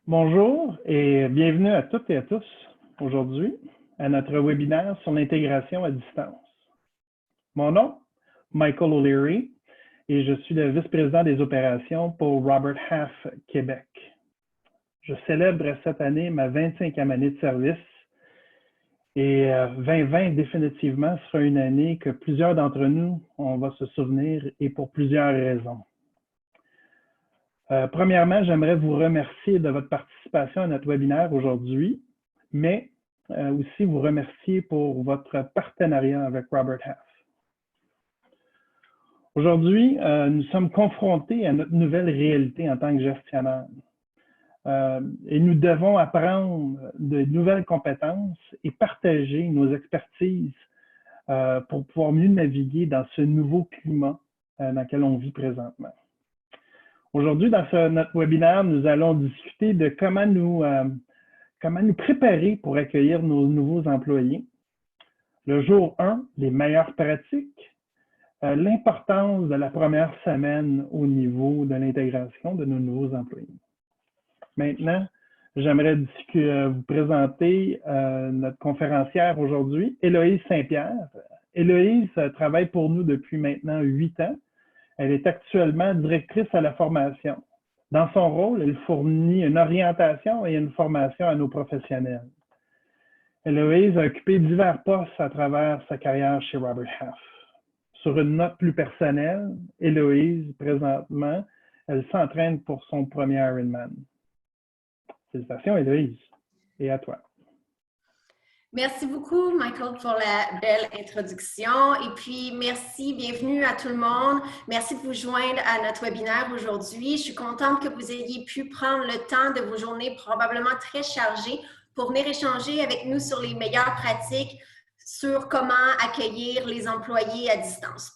Bonjour et bienvenue à toutes et à tous aujourd'hui à notre webinaire sur l'intégration à distance. Mon nom, Michael O'Leary, et je suis le vice-président des opérations pour Robert Half Québec. Je célèbre cette année ma 25e année de service et 2020 définitivement sera une année que plusieurs d'entre nous, on va se souvenir et pour plusieurs raisons. Premièrement, j'aimerais vous remercier de votre participation à notre webinaire aujourd'hui, mais aussi vous remercier pour votre partenariat avec Robert Half. Aujourd'hui, nous sommes confrontés à notre nouvelle réalité en tant que gestionnaire. Et nous devons apprendre de nouvelles compétences et partager nos expertises pour pouvoir mieux naviguer dans ce nouveau climat dans lequel on vit présentement. Aujourd'hui, dans notre webinaire, nous allons discuter de comment nous préparer pour accueillir nos nouveaux employés. Le jour 1, les meilleures pratiques, l'importance de la première semaine au niveau de l'intégration de nos nouveaux employés. Maintenant, j'aimerais vous présenter notre conférencière aujourd'hui, Héloïse Saint-Pierre. Héloïse travaille pour nous depuis maintenant 8 ans. Elle est actuellement directrice à la formation. Dans son rôle, elle fournit une orientation et une formation à nos professionnels. Héloïse a occupé divers postes à travers sa carrière chez Robert Half. Sur une note plus personnelle, Héloïse, présentement, elle s'entraîne pour son premier Ironman. Félicitations, Héloïse. Et à toi. Merci beaucoup, Michael, pour la belle introduction. Et puis, merci, bienvenue à tout le monde. Merci de vous joindre à notre webinaire aujourd'hui. Je suis contente que vous ayez pu prendre le temps de vos journées probablement très chargées pour venir échanger avec nous sur les meilleures pratiques sur comment accueillir les employés à distance.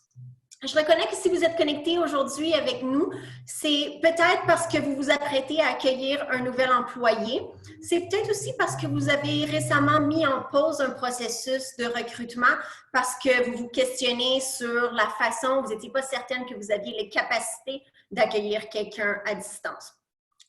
Je reconnais que si vous êtes connecté aujourd'hui avec nous, c'est peut-être parce que vous vous apprêtez à accueillir un nouvel employé. C'est peut-être aussi parce que vous avez récemment mis en pause un processus de recrutement parce que vous vous questionnez sur la façon, vous n'étiez pas certaine que vous aviez les capacités d'accueillir quelqu'un à distance.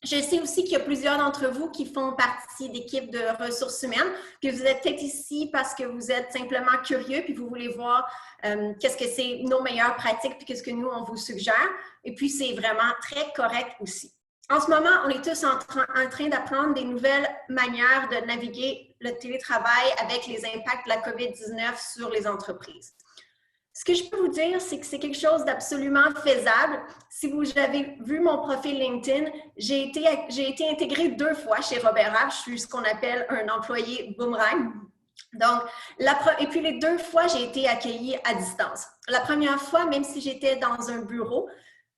Je sais aussi qu'il y a plusieurs d'entre vous qui font partie d'équipes de ressources humaines, puis vous êtes peut-être ici parce que vous êtes simplement curieux, puis vous voulez voir qu'est-ce que c'est nos meilleures pratiques, puis qu'est-ce que nous, on vous suggère. Et puis, c'est vraiment très correct aussi. En ce moment, on est tous en train d'apprendre des nouvelles manières de naviguer le télétravail avec les impacts de la COVID-19 sur les entreprises. Ce que je peux vous dire, c'est que c'est quelque chose d'absolument faisable. Si vous avez vu mon profil LinkedIn, j'ai été intégrée 2 fois chez Robert Half. Je suis ce qu'on appelle un employé boomerang. Donc, et puis les 2 fois, j'ai été accueillie à distance. La première fois, même si j'étais dans un bureau,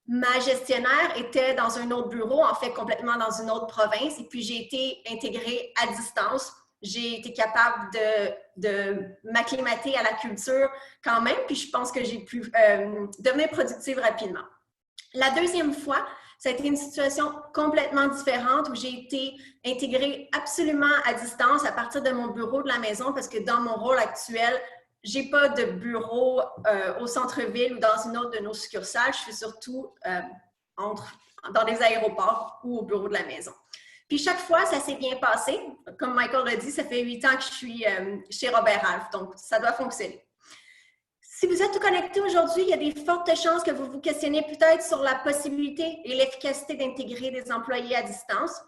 ma gestionnaire était dans un autre bureau, en fait complètement dans une autre province, et puis j'ai été intégrée à distance. J'ai été capable de m'acclimater à la culture quand même, puis je pense que j'ai pu devenir productive rapidement. La deuxième fois, ça a été une situation complètement différente où j'ai été intégrée absolument à distance à partir de mon bureau de la maison parce que dans mon rôle actuel, je n'ai pas de bureau au centre-ville ou dans une autre de nos succursales. Je suis surtout dans des aéroports ou au bureau de la maison. Puis chaque fois, ça s'est bien passé. Comme Michael l'a dit, ça fait 8 ans que je suis chez Robert Half, donc ça doit fonctionner. Si vous êtes connecté aujourd'hui, il y a des fortes chances que vous vous questionnez peut-être sur la possibilité et l'efficacité d'intégrer des employés à distance.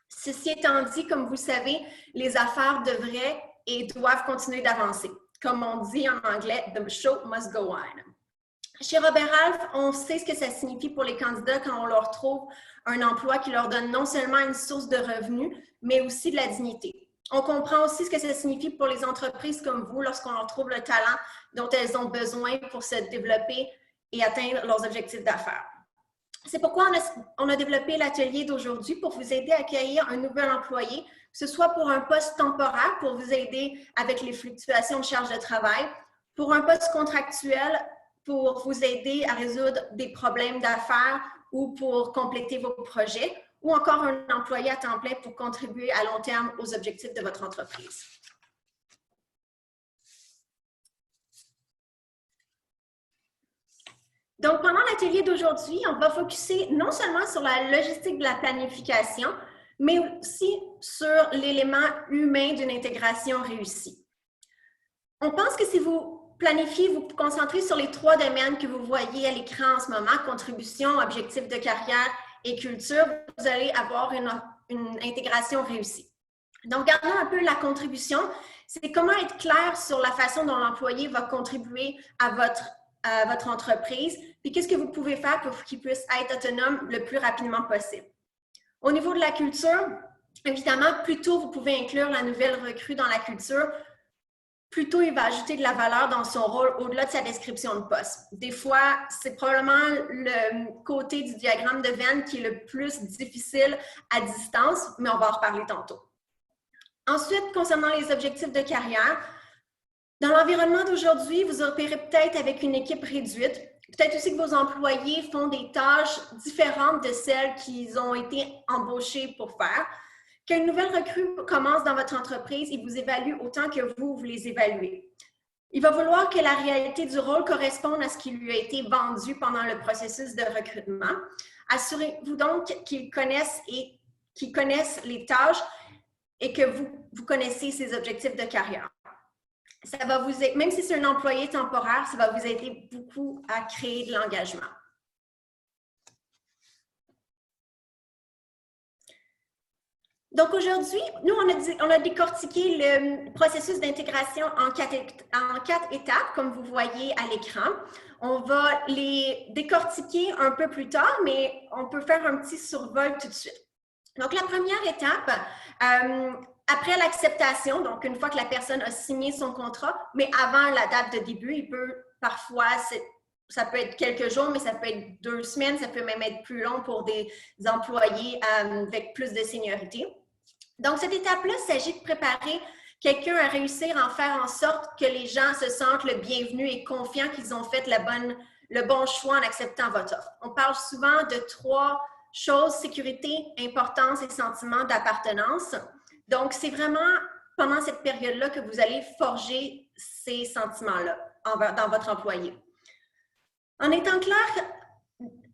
Ceci étant dit, comme vous le savez, les affaires devraient et doivent continuer d'avancer. Comme on dit en anglais, the show must go on. Chez Robert Half, on sait ce que ça signifie pour les candidats quand on leur trouve un emploi qui leur donne non seulement une source de revenus, mais aussi de la dignité. On comprend aussi ce que ça signifie pour les entreprises comme vous lorsqu'on leur trouve le talent dont elles ont besoin pour se développer et atteindre leurs objectifs d'affaires. C'est pourquoi on a développé l'atelier d'aujourd'hui pour vous aider à accueillir un nouvel employé, que ce soit pour un poste temporaire pour vous aider avec les fluctuations de charge de travail, pour un poste contractuel pour vous aider à résoudre des problèmes d'affaires ou pour compléter vos projets, ou encore un employé à temps plein pour contribuer à long terme aux objectifs de votre entreprise. Donc, pendant l'atelier d'aujourd'hui, on va focuser non seulement sur la logistique de la planification, mais aussi sur l'élément humain d'une intégration réussie. On pense que si vous planifiez, vous vous concentrez sur les 3 domaines que vous voyez à l'écran en ce moment, contribution, objectif de carrière et culture, vous allez avoir une intégration réussie. Donc, regardons un peu la contribution. C'est comment être clair sur la façon dont l'employé va contribuer à votre entreprise, puis qu'est-ce que vous pouvez faire pour qu'il puisse être autonome le plus rapidement possible. Au niveau de la culture, évidemment, plus tôt vous pouvez inclure la nouvelle recrue dans la culture, plus tôt il va ajouter de la valeur dans son rôle au-delà de sa description de poste. Des fois, c'est probablement le côté du diagramme de Venn qui est le plus difficile à distance, mais on va en reparler tantôt. Ensuite, concernant les objectifs de carrière, dans l'environnement d'aujourd'hui, vous opérez peut-être avec une équipe réduite. Peut-être aussi que vos employés font des tâches différentes de celles qu'ils ont été embauchés pour faire. Qu'une nouvelle recrue commence dans votre entreprise, il vous évalue autant que vous les évaluez. Il va vouloir que la réalité du rôle corresponde à ce qui lui a été vendu pendant le processus de recrutement. Assurez-vous donc qu'ils connaissent les tâches et que vous connaissez ses objectifs de carrière. Ça va vous aider, même si c'est un employé temporaire, ça va vous aider beaucoup à créer de l'engagement. Donc aujourd'hui, nous, on a décortiqué le processus d'intégration en 4 étapes, comme vous voyez à l'écran. On va les décortiquer un peu plus tard, mais on peut faire un petit survol tout de suite. Donc, la première étape, après l'acceptation, donc une fois que la personne a signé son contrat, mais avant la date de début, il peut parfois, ça peut être quelques jours, mais ça peut être 2 semaines, ça peut même être plus long pour des employés avec plus de seniorité. Donc, cette étape-là, il s'agit de préparer quelqu'un à réussir à faire en sorte que les gens se sentent le bienvenu et confiants qu'ils ont fait le bon choix en acceptant votre offre. On parle souvent de 3 choses: sécurité, importance et sentiment d'appartenance. Donc, c'est vraiment pendant cette période-là que vous allez forger ces sentiments-là dans votre employé. En étant clair,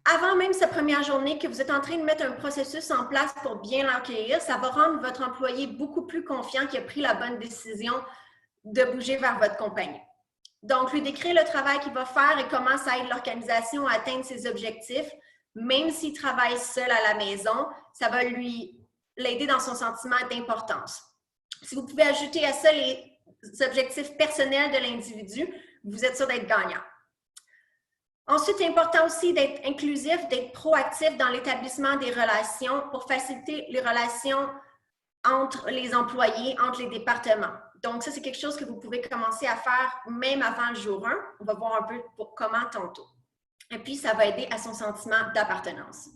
avant même cette première journée, que vous êtes en train de mettre un processus en place pour bien l'accueillir, ça va rendre votre employé beaucoup plus confiant qu'il a pris la bonne décision de bouger vers votre compagnie. Donc, lui décrire le travail qu'il va faire et comment ça aide l'organisation à atteindre ses objectifs. Même s'il travaille seul à la maison, ça va l'aider dans son sentiment d'importance. Si vous pouvez ajouter à ça les objectifs personnels de l'individu, vous êtes sûr d'être gagnant. Ensuite, c'est important aussi d'être inclusif, d'être proactif dans l'établissement des relations pour faciliter les relations entre les employés, entre les départements. Donc, ça, c'est quelque chose que vous pouvez commencer à faire même avant le jour 1. On va voir un peu comment tantôt. Et puis, ça va aider à son sentiment d'appartenance.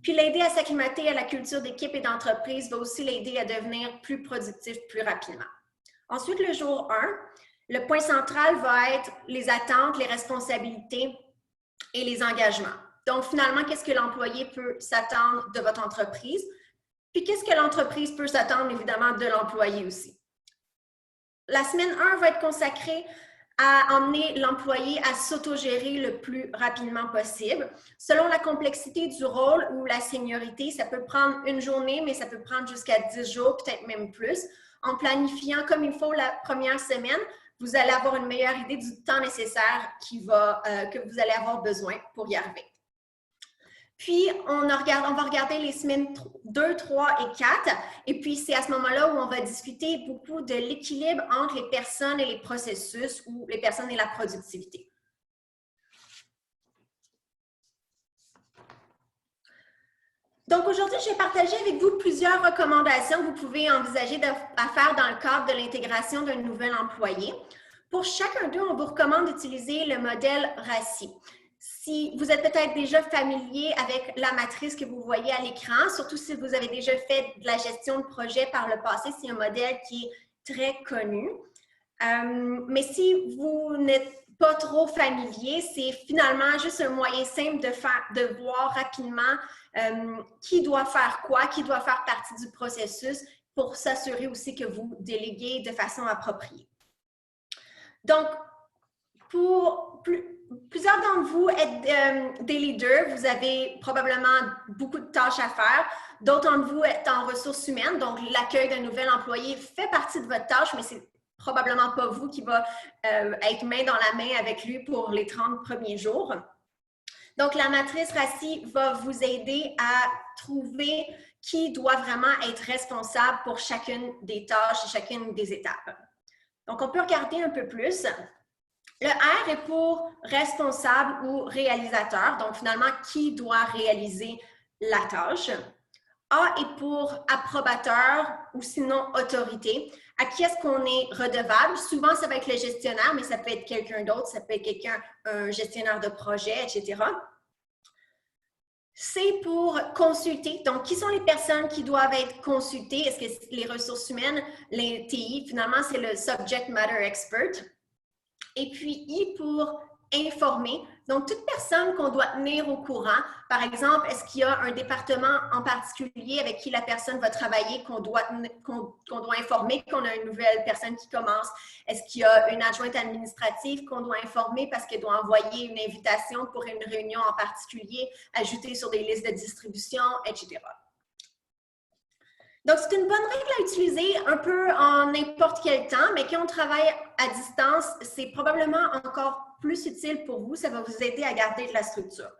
Puis, l'aider à s'acclimater à la culture d'équipe et d'entreprise va aussi l'aider à devenir plus productif plus rapidement. Ensuite, le jour 1, le point central va être les attentes, les responsabilités et les engagements. Donc, finalement, qu'est-ce que l'employé peut s'attendre de votre entreprise? Puis, qu'est-ce que l'entreprise peut s'attendre, évidemment, de l'employé aussi? La semaine 1 va être consacrée à emmener l'employé à s'autogérer le plus rapidement possible. Selon la complexité du rôle ou la seniorité, ça peut prendre une journée, mais ça peut prendre jusqu'à 10 jours, peut-être même plus. En planifiant comme il faut la première semaine, vous allez avoir une meilleure idée du temps nécessaire que vous allez avoir besoin pour y arriver. Puis, on va regarder les semaines 2, 3 et 4. Et puis, c'est à ce moment-là où on va discuter beaucoup de l'équilibre entre les personnes et les processus ou les personnes et la productivité. Donc, aujourd'hui, je vais partager avec vous plusieurs recommandations que vous pouvez envisager à faire dans le cadre de l'intégration d'un nouvel employé. Pour chacun d'eux, on vous recommande d'utiliser le modèle RACI. Si vous êtes peut-être déjà familier avec la matrice que vous voyez à l'écran, surtout si vous avez déjà fait de la gestion de projet par le passé, c'est un modèle qui est très connu. Mais si vous n'êtes pas trop familier, c'est finalement juste un moyen simple de voir rapidement qui doit faire quoi, qui doit faire partie du processus pour s'assurer aussi que vous déléguez de façon appropriée. Donc, pour plusieurs d'entre vous êtes des leaders, vous avez probablement beaucoup de tâches à faire. D'autres d'entre vous êtes en ressources humaines, donc l'accueil d'un nouvel employé fait partie de votre tâche, mais c'est probablement pas vous qui va être main dans la main avec lui pour les 30 premiers jours. Donc, la matrice RACI va vous aider à trouver qui doit vraiment être responsable pour chacune des tâches et chacune des étapes. Donc, on peut regarder un peu plus. Le R est pour responsable ou réalisateur, donc finalement, qui doit réaliser la tâche. A est pour approbateur ou sinon autorité. À qui est-ce qu'on est redevable? Souvent, ça va être le gestionnaire, mais ça peut être quelqu'un d'autre, ça peut être quelqu'un, un gestionnaire de projet, etc. C pour consulter. Donc, qui sont les personnes qui doivent être consultées? Est-ce que les ressources humaines, les TI, finalement, c'est le Subject Matter Expert. Et puis, I pour informer. Donc, toute personne qu'on doit tenir au courant. Par exemple, est-ce qu'il y a un département en particulier avec qui la personne va travailler qu'on doit informer qu'on a une nouvelle personne qui commence? Est-ce qu'il y a une adjointe administrative qu'on doit informer parce qu'elle doit envoyer une invitation pour une réunion en particulier, ajouter sur des listes de distribution, etc. Donc, c'est une bonne règle à utiliser un peu en n'importe quel temps, mais quand on travaille à distance, c'est probablement encore plus utile pour vous. Ça va vous aider à garder de la structure.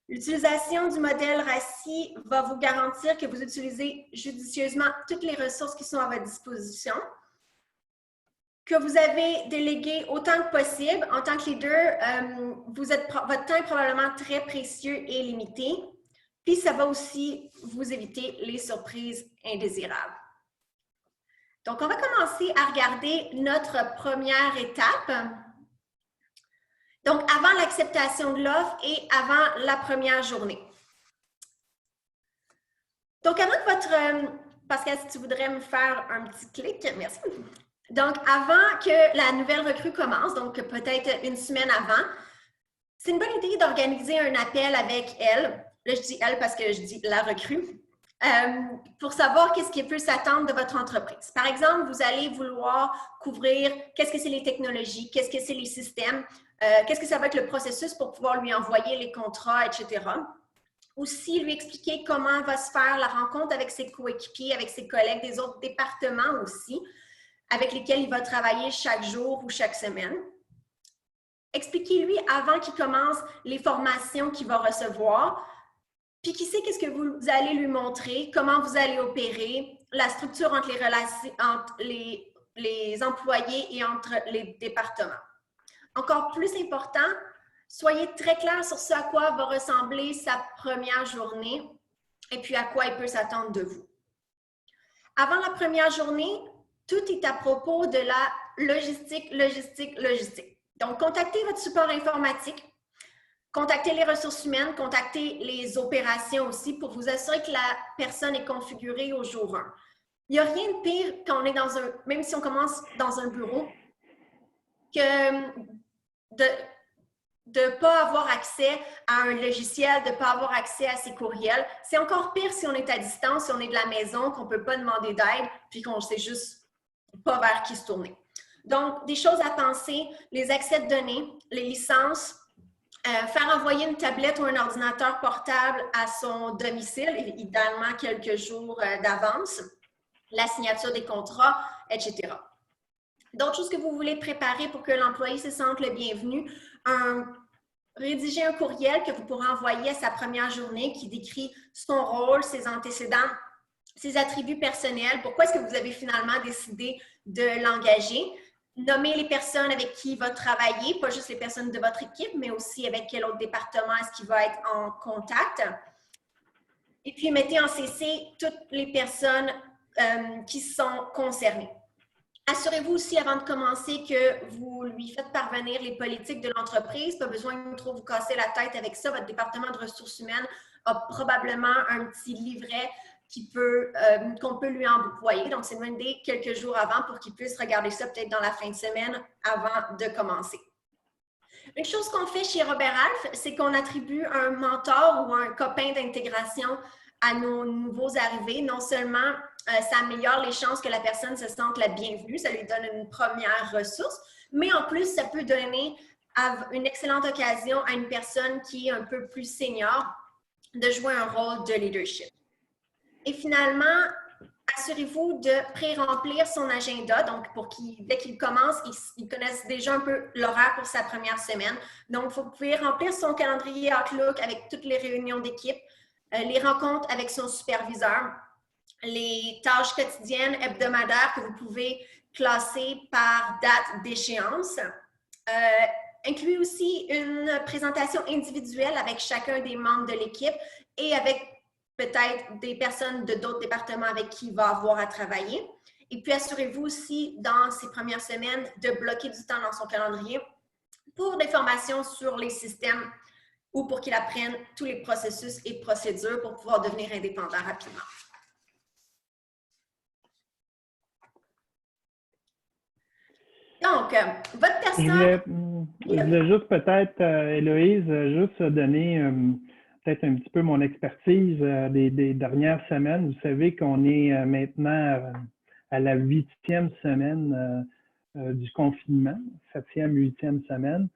L'utilisation du modèle RACI va vous garantir que vous utilisez judicieusement toutes les ressources qui sont à votre disposition, que vous avez délégué autant que possible. En tant que leader, votre temps est probablement très précieux et limité. Puis, ça va aussi vous éviter les surprises indésirables. Donc, on va commencer à regarder notre première étape. Donc, avant l'acceptation de l'offre et avant la première journée. Donc, avant que votre... Pascal, si tu voudrais me faire un petit clic, merci. Donc, avant que la nouvelle recrue commence, donc peut-être une semaine avant, c'est une bonne idée d'organiser un appel avec elle. Là, je dis elle parce que je dis la recrue. Pour savoir qu'est-ce qui peut s'attendre de votre entreprise. Par exemple, vous allez vouloir couvrir qu'est-ce que c'est les technologies, qu'est-ce que c'est les systèmes, qu'est-ce que ça va être le processus pour pouvoir lui envoyer les contrats, etc. Aussi, lui expliquer comment va se faire la rencontre avec ses coéquipiers, avec ses collègues des autres départements aussi, avec lesquels il va travailler chaque jour ou chaque semaine. Expliquez-lui avant qu'il commence les formations qu'il va recevoir, puis qui sait qu'est-ce que vous allez lui montrer, comment vous allez opérer, la structure entre les relations, entre les employés et entre les départements. Encore plus important, soyez très clair sur ce à quoi va ressembler sa première journée et puis à quoi il peut s'attendre de vous. Avant la première journée, tout est à propos de la logistique. Donc, contactez votre support informatique. Contactez les ressources humaines, contactez les opérations aussi pour vous assurer que la personne est configurée au jour 1. Il n'y a rien de pire quand on est dans un, même si on commence dans un bureau, que de ne pas avoir accès à un logiciel, de ne pas avoir accès à ses courriels. C'est encore pire si on est à distance, si on est de la maison, qu'on ne peut pas demander d'aide, puis qu'on ne sait juste pas vers qui se tourner. Donc, des choses à penser, les accès de données, les licences, faire envoyer une tablette ou un ordinateur portable à son domicile, idéalement quelques jours d'avance, la signature des contrats, etc. D'autres choses que vous voulez préparer pour que l'employé se sente le bienvenu, rédiger un courriel que vous pourrez envoyer à sa première journée qui décrit son rôle, ses antécédents, ses attributs personnels, pourquoi est-ce que vous avez finalement décidé de l'engager. Nommez les personnes avec qui il va travailler, pas juste les personnes de votre équipe, mais aussi avec quel autre département est-ce qu'il va être en contact. Et puis, mettez en CC toutes les personnes qui sont concernées. Assurez-vous aussi, avant de commencer, que vous lui faites parvenir les politiques de l'entreprise. Pas besoin de trop vous casser la tête avec ça. Votre département de ressources humaines a probablement un petit livret qu'on peut lui envoyer. Donc, c'est une bonne idée quelques jours avant pour qu'il puisse regarder ça peut-être dans la fin de semaine avant de commencer. Une chose qu'on fait chez Robert Half, c'est qu'on attribue un mentor ou un copain d'intégration à nos nouveaux arrivés. Non seulement ça améliore les chances que la personne se sente la bienvenue, ça lui donne une première ressource, mais en plus, ça peut donner une excellente occasion à une personne qui est un peu plus senior de jouer un rôle de leadership. Et finalement, assurez-vous de pré-remplir son agenda, donc dès qu'il commence, il connaisse déjà un peu l'horaire pour sa première semaine. Donc, vous pouvez remplir son calendrier Outlook avec toutes les réunions d'équipe, les rencontres avec son superviseur, les tâches quotidiennes, hebdomadaires que vous pouvez classer par date d'échéance. Incluez aussi une présentation individuelle avec chacun des membres de l'équipe et avec peut-être des personnes de d'autres départements avec qui il va avoir à travailler. Et puis, assurez-vous aussi, dans ces premières semaines, de bloquer du temps dans son calendrier pour des formations sur les systèmes ou pour qu'il apprenne tous les processus et procédures pour pouvoir devenir indépendant rapidement. Donc, votre personne... Je voulais juste peut-être, Héloïse, juste donner peut-être un petit peu mon expertise des dernières semaines. Vous savez qu'on est maintenant à la 8e semaine du confinement, 7e, 8e semaine.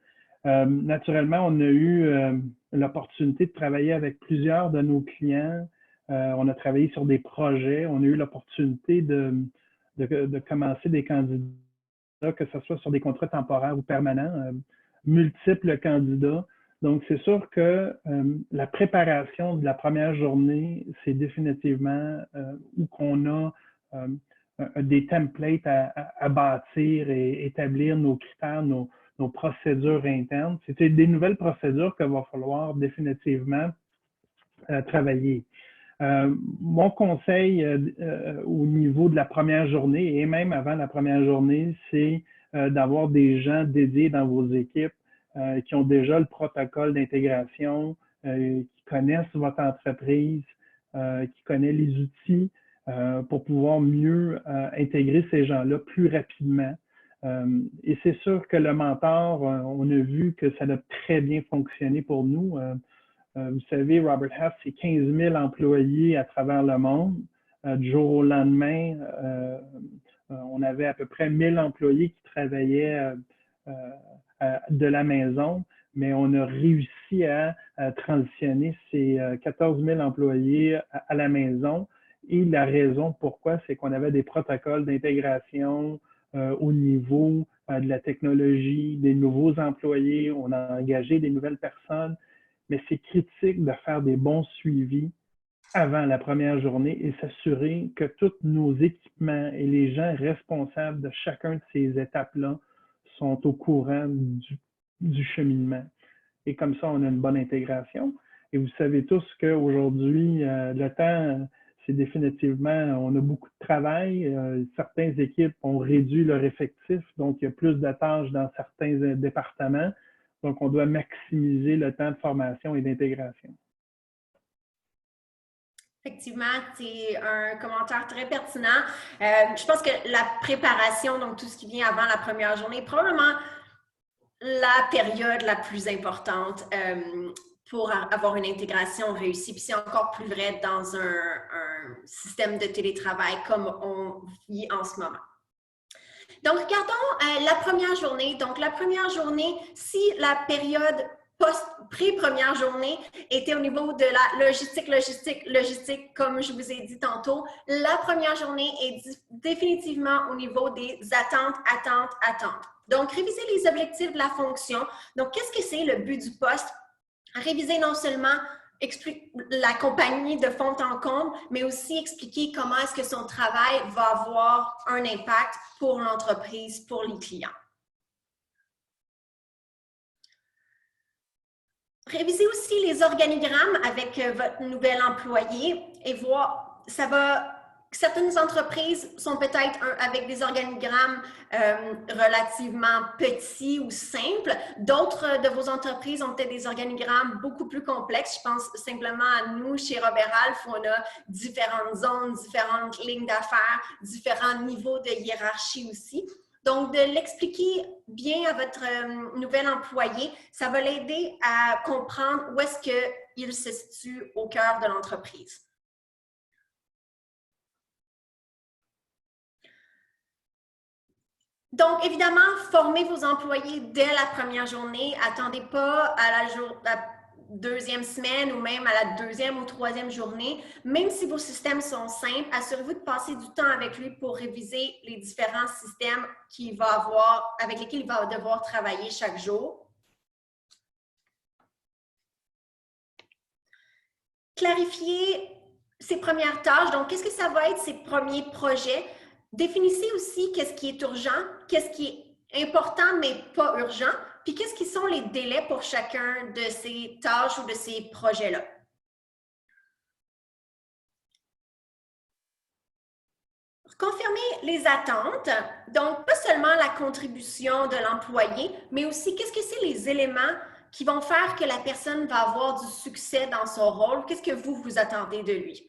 Naturellement, on a eu l'opportunité de travailler avec plusieurs de nos clients. On a travaillé sur des projets. On a eu l'opportunité de commencer des candidats, que ce soit sur des contrats temporaires ou permanents, multiples candidats. Donc, c'est sûr que la préparation de la première journée, c'est définitivement où qu'on a des templates à bâtir et établir nos critères, nos procédures internes. C'est des nouvelles procédures qu'il va falloir définitivement travailler. Mon conseil au niveau de la première journée et même avant la première journée, c'est d'avoir des gens dédiés dans vos équipes qui ont déjà le protocole d'intégration, qui connaissent votre entreprise, qui connaissent les outils pour pouvoir mieux intégrer ces gens-là plus rapidement. Et c'est sûr que le mentor, on a vu que ça a très bien fonctionné pour nous. Vous savez, Robert Half, c'est 15 000 employés à travers le monde. Du jour au lendemain, on avait à peu près 1000 employés qui travaillaient de la maison, mais on a réussi à transitionner ces 14 000 employés à la maison. Et la raison pourquoi, c'est qu'on avait des protocoles d'intégration au niveau de la technologie, des nouveaux employés, on a engagé des nouvelles personnes. Mais c'est critique de faire des bons suivis avant la première journée et s'assurer que tous nos équipements et les gens responsables de chacun de ces étapes-là sont au courant du cheminement. Et comme ça, on a une bonne intégration. Et vous savez tous qu'aujourd'hui, le temps, c'est définitivement, on a beaucoup de travail. Certaines équipes ont réduit leur effectif, donc il y a plus de tâches dans certains départements. Donc, on doit maximiser le temps de formation et d'intégration. Effectivement, c'est un commentaire très pertinent. Je pense que la préparation, donc tout ce qui vient avant la première journée, est probablement la période la plus importante pour avoir une intégration réussie. Puis c'est encore plus vrai dans un système de télétravail comme on vit en ce moment. Donc, regardons la première journée. Donc, la première journée, si la période pré-première journée était au niveau de la logistique, comme je vous ai dit tantôt, la première journée est définitivement au niveau des attentes. Donc, réviser les objectifs de la fonction. Donc, qu'est-ce que c'est le but du poste? Réviser non seulement la compagnie de fond en comble, mais aussi expliquer comment est-ce que son travail va avoir un impact pour l'entreprise, pour les clients. Révisez aussi les organigrammes avec votre nouvel employé et voir, certaines entreprises sont peut-être avec des organigrammes relativement petits ou simples. D'autres de vos entreprises ont peut-être des organigrammes beaucoup plus complexes. Je pense simplement à nous, chez Robert Half, où on a différentes zones, différentes lignes d'affaires, différents niveaux de hiérarchie aussi. Donc, de l'expliquer bien à votre nouvel employé, ça va l'aider à comprendre où est-ce qu'il se situe au cœur de l'entreprise. Donc, évidemment, formez vos employés dès la première journée. Attendez pas à la deuxième semaine ou même à la deuxième ou troisième journée. Même si vos systèmes sont simples, assurez-vous de passer du temps avec lui pour réviser les différents systèmes avec lesquels il va devoir travailler chaque jour. Clarifiez ses premières tâches. Donc, qu'est-ce que ça va être ses premiers projets? Définissez aussi qu'est-ce qui est urgent, qu'est-ce qui est important mais pas urgent, puis qu'est-ce qui sont les délais pour chacun de ces tâches ou de ces projets-là. Confirmer les attentes, donc pas seulement la contribution de l'employé, mais aussi qu'est-ce que c'est les éléments qui vont faire que la personne va avoir du succès dans son rôle, qu'est-ce que vous attendez de lui.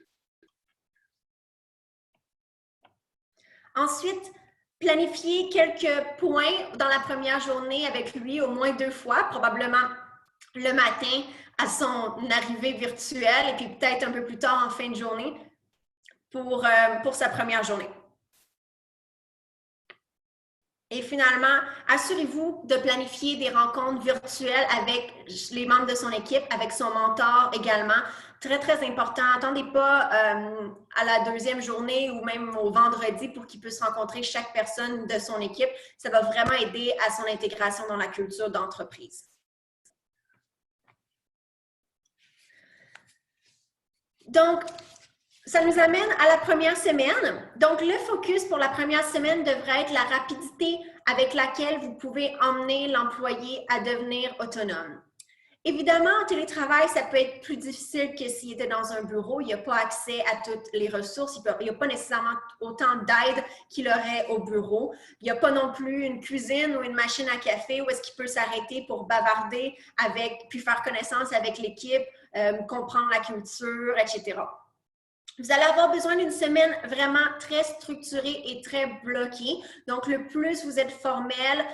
Ensuite, planifier quelques points dans la première journée avec lui au moins 2 fois, probablement le matin à son arrivée virtuelle et puis peut-être un peu plus tard en fin de journée pour sa première journée. Et finalement, assurez-vous de planifier des rencontres virtuelles avec les membres de son équipe, avec son mentor également. Très, très important. Attendez pas à la deuxième journée ou même au vendredi pour qu'il puisse rencontrer chaque personne de son équipe. Ça va vraiment aider à son intégration dans la culture d'entreprise. Donc, ça nous amène à la première semaine. Donc, le focus pour la première semaine devrait être la rapidité avec laquelle vous pouvez emmener l'employé à devenir autonome. Évidemment, en télétravail, ça peut être plus difficile que s'il était dans un bureau. Il n'y a pas accès à toutes les ressources. Il n'y a pas nécessairement autant d'aide qu'il aurait au bureau. Il n'y a pas non plus une cuisine ou une machine à café où est-ce qu'il peut s'arrêter pour bavarder puis faire connaissance avec l'équipe, comprendre la culture, etc. Vous allez avoir besoin d'une semaine vraiment très structurée et très bloquée. Donc, le plus vous êtes formel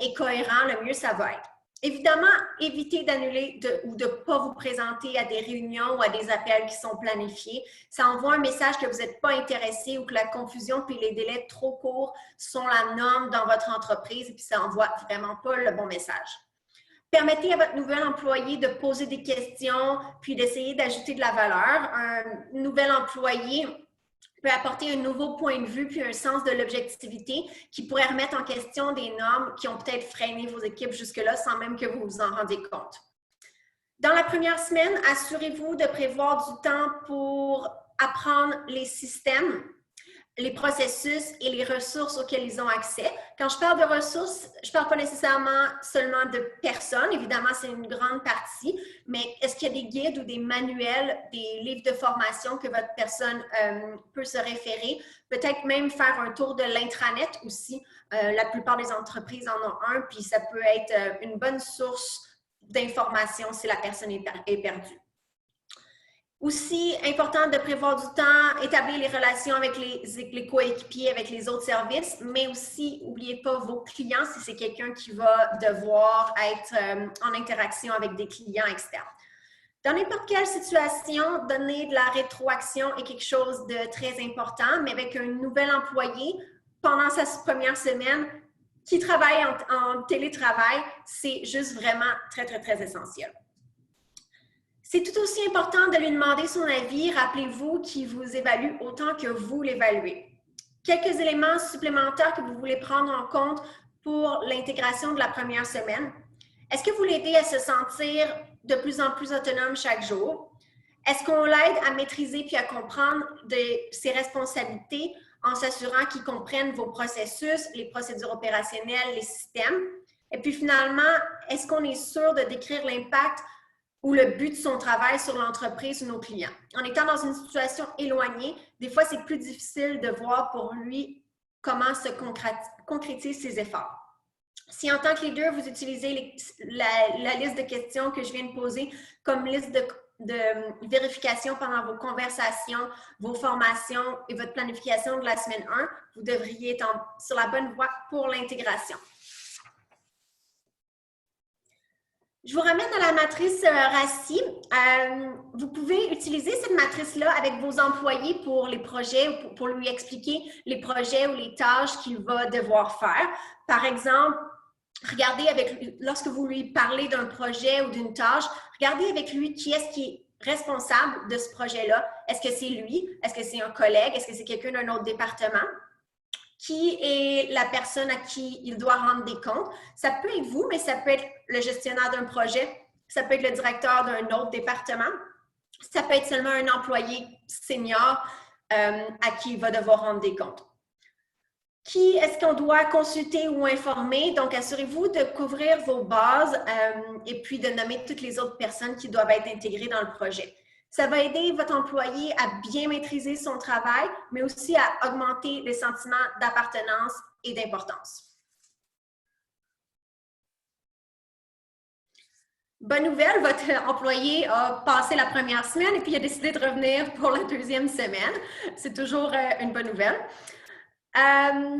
et cohérent, le mieux ça va être. Évidemment, évitez d'annuler ou de ne pas vous présenter à des réunions ou à des appels qui sont planifiés. Ça envoie un message que vous n'êtes pas intéressé ou que la confusion puis les délais trop courts sont la norme dans votre entreprise et puis ça n'envoie vraiment pas le bon message. Permettez à votre nouvel employé de poser des questions puis d'essayer d'ajouter de la valeur. Un nouvel employé peut apporter un nouveau point de vue puis un sens de l'objectivité qui pourrait remettre en question des normes qui ont peut-être freiné vos équipes jusque-là sans même que vous vous en rendiez compte. Dans la première semaine, assurez-vous de prévoir du temps pour apprendre les systèmes, les processus et les ressources auxquelles ils ont accès. Quand je parle de ressources, je ne parle pas nécessairement seulement de personnes, évidemment c'est une grande partie, mais est-ce qu'il y a des guides ou des manuels, des livres de formation que votre personne peut se référer? Peut-être même faire un tour de l'intranet aussi. La plupart des entreprises en ont un, puis ça peut être une bonne source d'information si la personne est perdue. Aussi, important de prévoir du temps, établir les relations avec les coéquipiers, avec les autres services, mais aussi, n'oubliez pas vos clients si c'est quelqu'un qui va devoir être en interaction avec des clients externes. Dans n'importe quelle situation, donner de la rétroaction est quelque chose de très important, mais avec un nouvel employé, pendant sa première semaine, qui travaille en télétravail, c'est juste vraiment très, très, très essentiel. C'est tout aussi important de lui demander son avis. Rappelez-vous qu'il vous évalue autant que vous l'évaluez. Quelques éléments supplémentaires que vous voulez prendre en compte pour l'intégration de la première semaine. Est-ce que vous l'aidez à se sentir de plus en plus autonome chaque jour? Est-ce qu'on l'aide à maîtriser puis à comprendre ses responsabilités en s'assurant qu'il comprenne vos processus, les procédures opérationnelles, les systèmes? Et puis finalement, est-ce qu'on est sûr de décrire l'impact ou le but de son travail sur l'entreprise ou nos clients? En étant dans une situation éloignée, des fois, c'est plus difficile de voir pour lui comment se concrétisent ses efforts. Si en tant que leader, vous utilisez la liste de questions que je viens de poser comme liste de vérification pendant vos conversations, vos formations et votre planification de la semaine 1, vous devriez être sur la bonne voie pour l'intégration. Je vous ramène à la matrice RACI. Vous pouvez utiliser cette matrice-là avec vos employés pour les projets, pour lui expliquer les projets ou les tâches qu'il va devoir faire. Par exemple, regardez lorsque vous lui parlez d'un projet ou d'une tâche, regardez avec lui qui est-ce qui est responsable de ce projet-là. Est-ce que c'est lui? Est-ce que c'est un collègue? Est-ce que c'est quelqu'un d'un autre département? Qui est la personne à qui il doit rendre des comptes? Ça peut être vous, mais ça peut être le gestionnaire d'un projet, ça peut être le directeur d'un autre département, ça peut être seulement un employé senior à qui il va devoir rendre des comptes. Qui est-ce qu'on doit consulter ou informer? Donc, assurez-vous de couvrir vos bases et puis de nommer toutes les autres personnes qui doivent être intégrées dans le projet. Ça va aider votre employé à bien maîtriser son travail, mais aussi à augmenter les sentiments d'appartenance et d'importance. Bonne nouvelle, votre employé a passé la première semaine et puis il a décidé de revenir pour la deuxième semaine. C'est toujours une bonne nouvelle.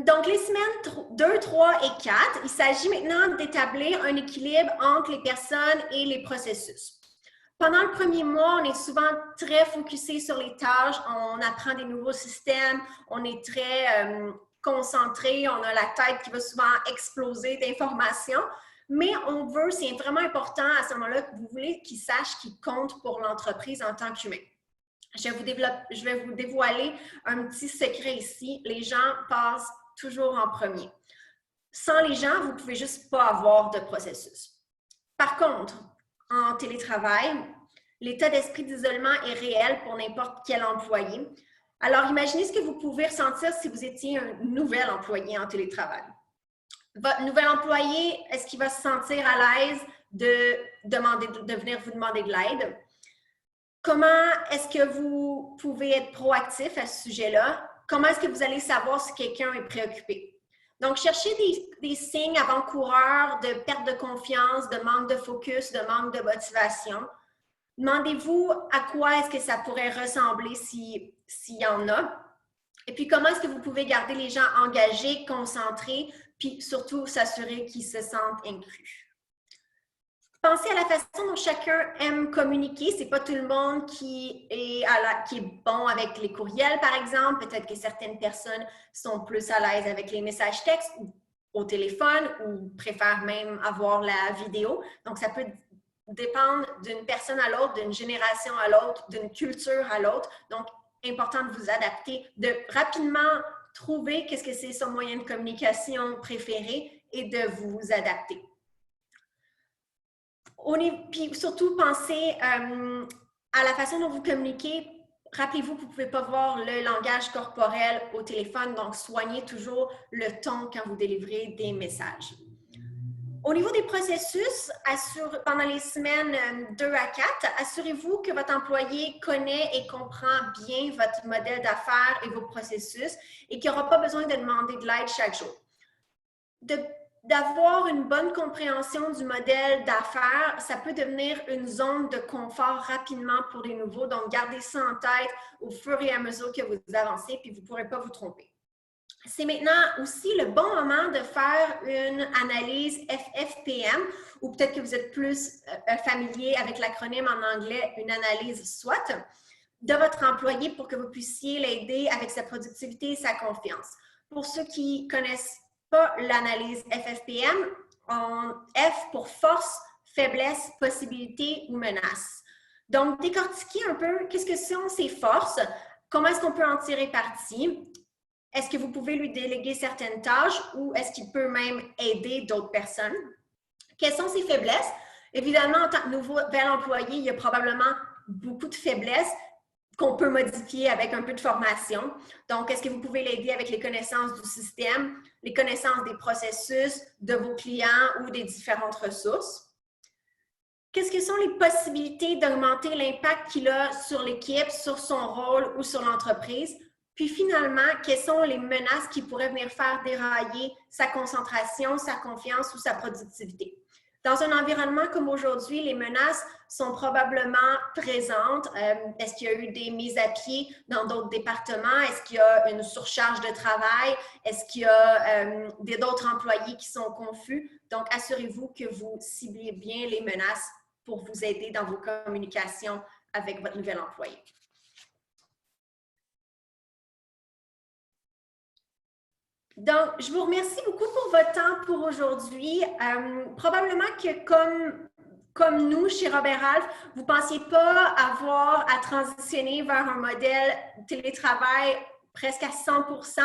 Donc, les semaines 2, 3 et 4, il s'agit maintenant d'établir un équilibre entre les personnes et les processus. Pendant le premier mois, on est souvent très focusé sur les tâches, on apprend des nouveaux systèmes, on est très concentré, on a la tête qui va souvent exploser d'informations, mais on veut, c'est vraiment important à ce moment-là que vous voulez qu'ils sachent qu'ils comptent pour l'entreprise en tant qu'humain. Je vais vous dévoiler un petit secret ici. Les gens passent toujours en premier. Sans les gens, vous ne pouvez juste pas avoir de processus. Par contre, en télétravail, l'état d'esprit d'isolement est réel pour n'importe quel employé. Alors, imaginez ce que vous pouvez ressentir si vous étiez un nouvel employé en télétravail. Votre nouvel employé, est-ce qu'il va se sentir à l'aise de venir vous demander de l'aide? Comment est-ce que vous pouvez être proactif à ce sujet-là? Comment est-ce que vous allez savoir si quelqu'un est préoccupé? Donc, cherchez des signes avant-coureurs de perte de confiance, de manque de focus, de manque de motivation. Demandez-vous à quoi est-ce que ça pourrait ressembler s'il y en a. Et puis, comment est-ce que vous pouvez garder les gens engagés, concentrés, puis surtout s'assurer qu'ils se sentent inclus. Pensez à la façon dont chacun aime communiquer. Ce n'est pas tout le monde qui est bon avec les courriels, par exemple. Peut-être que certaines personnes sont plus à l'aise avec les messages textes ou au téléphone ou préfèrent même avoir la vidéo. Donc, ça peut dépendre d'une personne à l'autre, d'une génération à l'autre, d'une culture à l'autre. Donc, important de vous adapter, de rapidement trouver qu'est-ce que c'est son moyen de communication préféré et de vous adapter. Puis surtout, pensez à la façon dont vous communiquez. Rappelez-vous que vous ne pouvez pas voir le langage corporel au téléphone, donc soignez toujours le ton quand vous délivrez des messages. Au niveau des processus, pendant les semaines 2 à 4, assurez-vous que votre employé connaît et comprend bien votre modèle d'affaires et vos processus et qu'il n'aura pas besoin de demander de l'aide chaque jour. D'avoir une bonne compréhension du modèle d'affaires, ça peut devenir une zone de confort rapidement pour les nouveaux. Donc, gardez ça en tête au fur et à mesure que vous avancez, puis vous ne pourrez pas vous tromper. C'est maintenant aussi le bon moment de faire une analyse FFPM, ou peut-être que vous êtes plus familier avec l'acronyme en anglais, une analyse SWOT, de votre employé pour que vous puissiez l'aider avec sa productivité et sa confiance. Pour ceux qui ne connaissent pas l'analyse FFPM, F pour force, faiblesse, possibilité ou menace. Donc, décortiquez un peu qu'est-ce que sont ces forces, comment est-ce qu'on peut en tirer parti, est-ce que vous pouvez lui déléguer certaines tâches ou est-ce qu'il peut même aider d'autres personnes? Quelles sont ses faiblesses? Évidemment, en tant que nouvel employé, il y a probablement beaucoup de faiblesses qu'on peut modifier avec un peu de formation. Donc, est-ce que vous pouvez l'aider avec les connaissances du système, les connaissances des processus, de vos clients ou des différentes ressources? Qu'est-ce que sont les possibilités d'augmenter l'impact qu'il a sur l'équipe, sur son rôle ou sur l'entreprise? Puis finalement, quelles sont les menaces qui pourraient venir faire dérailler sa concentration, sa confiance ou sa productivité? Dans un environnement comme aujourd'hui, les menaces sont probablement présentes. Est-ce qu'il y a eu des mises à pied dans d'autres départements? Est-ce qu'il y a une surcharge de travail? Est-ce qu'il y a d'autres employés qui sont confus? Donc, assurez-vous que vous ciblez bien les menaces pour vous aider dans vos communications avec votre nouvel employé. Donc, je vous remercie beaucoup pour votre temps pour aujourd'hui. Probablement que comme nous, chez Robert Half, vous ne pensiez pas avoir à transitionner vers un modèle télétravail presque à 100%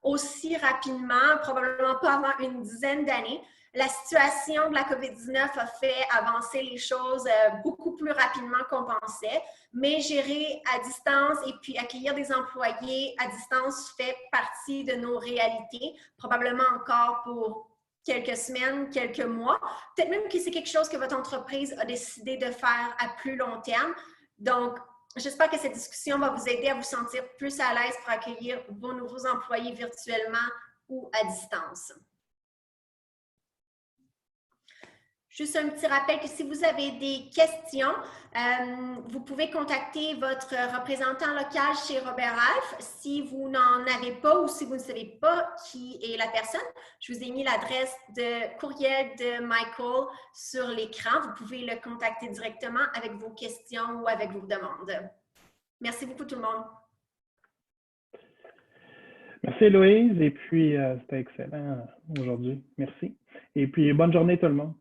aussi rapidement, probablement pas avant une dizaine d'années. La situation de la COVID-19 a fait avancer les choses beaucoup plus rapidement qu'on pensait, mais gérer à distance et puis accueillir des employés à distance fait partie de nos réalités, probablement encore pour quelques semaines, quelques mois. Peut-être même que c'est quelque chose que votre entreprise a décidé de faire à plus long terme. Donc, j'espère que cette discussion va vous aider à vous sentir plus à l'aise pour accueillir vos nouveaux employés virtuellement ou à distance. Juste un petit rappel que si vous avez des questions, vous pouvez contacter votre représentant local chez Robert Half. Si vous n'en avez pas ou si vous ne savez pas qui est la personne, je vous ai mis l'adresse de courriel de Michael sur l'écran. Vous pouvez le contacter directement avec vos questions ou avec vos demandes. Merci beaucoup tout le monde. Merci Héloïse, et puis c'était excellent aujourd'hui. Merci. Et puis bonne journée tout le monde.